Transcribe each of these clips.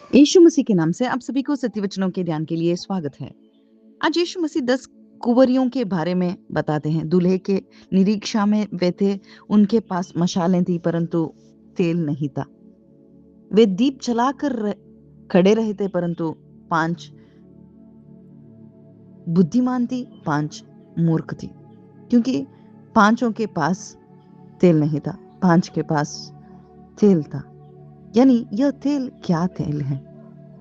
यीशु मसीह के नाम से आप सभी को सत्य वचनों के ध्यान के लिए स्वागत है। आज यीशु मसीह 10 कुंवरियों के बारे में बताते हैं। दूल्हे के निरीक्षा में वे थे, उनके पास मशालें थी परंतु तेल नहीं था। वे दीप जलाकर खड़े रहे थे परंतु 5 बुद्धिमान थी, 5 मूर्ख थी, क्योंकि 5 के पास तेल नहीं था, 5 के पास तेल था। यानी यह तेल क्या तेल है?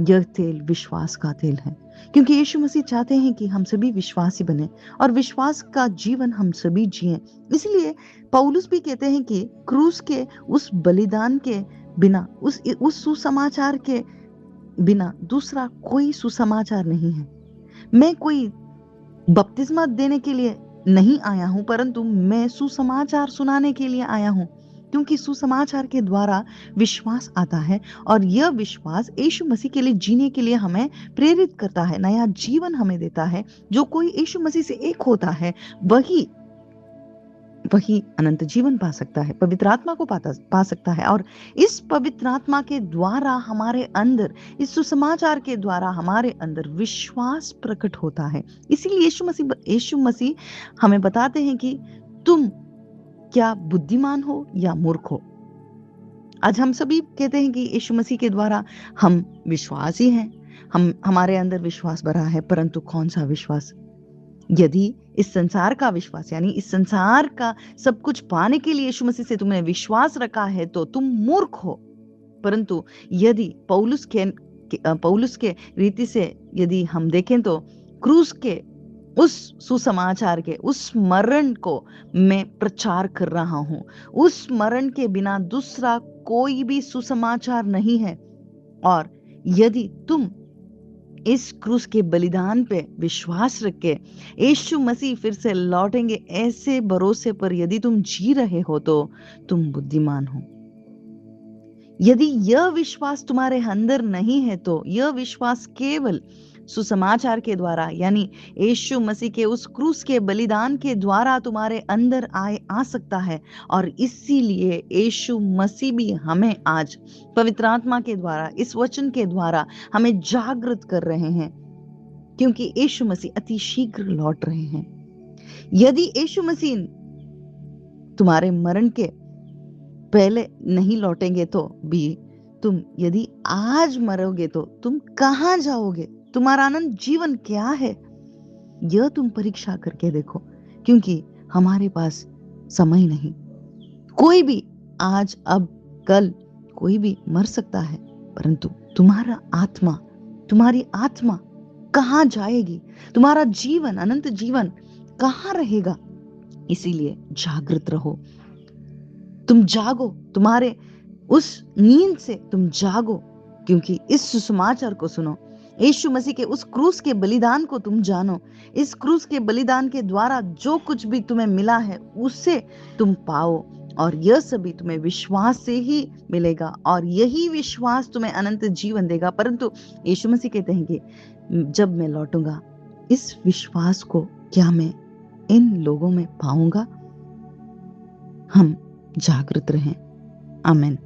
यह तेल विश्वास का तेल है, क्योंकि यीशु मसीह चाहते हैं कि हम सभी विश्वासी बने और विश्वास का जीवन हम सभी जिएं। इसलिए पौलुस भी कहते हैं कि क्रूस के उस बलिदान के बिना, उस सुसमाचार के बिना दूसरा कोई सुसमाचार नहीं है। मैं कोई बपतिस्मा देने के लिए नहीं आया हूं, परंतु मैं सुसमाचार सुनाने के लिए आया हूं, क्योंकि सुसमाचार के द्वारा विश्वास आता है और यह विश्वास यीशु मसीह के लिए जीने के लिए हमें प्रेरित करता है, नया जीवन हमें देता है। जो कोई यीशु मसीह से एक होता है वही अनंत जीवन पा सकता है, पवित्र आत्मा को पा सकता है। और इस पवित्र आत्मा के द्वारा हमारे अंदर, इस सुसमाचार के द्वारा हमारे अंदर विश्वास प्रकट होता है। इसीलिए यीशु मसीह हमें बताते हैं कि तुम क्या बुद्धिमान हो या मूर्ख हो। आज हम सभी कहते हैं कि यीशु मसीह के द्वारा हम विश्वासी हैं, हमारे अंदर विश्वास भरा है, परंतु कौन सा विश्वास? यदि इस संसार का विश्वास, यानी इस संसार का सब कुछ पाने के लिए यीशु मसीह से तुमने विश्वास रखा है तो तुम मूर्ख हो। परंतु यदि पौलुस के रीति से यदि हम देखें तो क्रूस के उस सुसमाचार के उस मरण को मैं प्रचार कर रहा हूं। उस मरण के बिना दूसरा कोई भी सुसमाचार नहीं है। और यदि तुम इस क्रूस के बलिदान पे विश्वास रख के यीशु मसीह फिर से लौटेंगे ऐसे भरोसे पर यदि तुम जी रहे हो तो तुम बुद्धिमान हो। यदि यह विश्वास तुम्हारे अंदर नहीं है तो यह विश्वास केवल सुसमाचार के द्वारा, यानी यीशु मसीह के उस क्रूस के बलिदान के द्वारा तुम्हारे अंदर आ सकता है। और इसीलिए यीशु मसीह भी हमें आज पवित्र आत्मा के द्वारा, इस वचन के द्वारा हमें जागृत कर रहे हैं, क्योंकि यीशु मसीह अति शीघ्र लौट रहे हैं। यदि यीशु मसीह तुम्हारे मरण के पहले नहीं लौटेंगे तो भी तुम यदि आज मरोगे तो तुम कहां जाओगे? तुम्हारा आनंद जीवन क्या है? यह तुम परीक्षा करके देखो, क्योंकि हमारे पास समय नहीं। कोई भी आज, अब, कल कोई भी मर सकता है, परंतु तुम्हारी आत्मा कहां जाएगी? तुम्हारा जीवन, अनंत जीवन कहां रहेगा? इसीलिए जागृत रहो, तुम जागो, तुम्हारे उस नींद से तुम जागो, क्योंकि इस सुसमाचार को सुनो। यीशु मसीह के उस क्रूस के बलिदान को तुम जानो। इस क्रूस के बलिदान के द्वारा जो कुछ भी तुम्हें मिला है उसे तुम पाओ, और यह सभी तुम्हें विश्वास से ही मिलेगा, और यही विश्वास तुम्हें अनंत जीवन देगा। परंतु यीशु मसीह कहते हैं कि जब मैं लौटूंगा, इस विश्वास को क्या मैं इन लोगों में पाऊंगा? हम जागृत रहें। आमीन।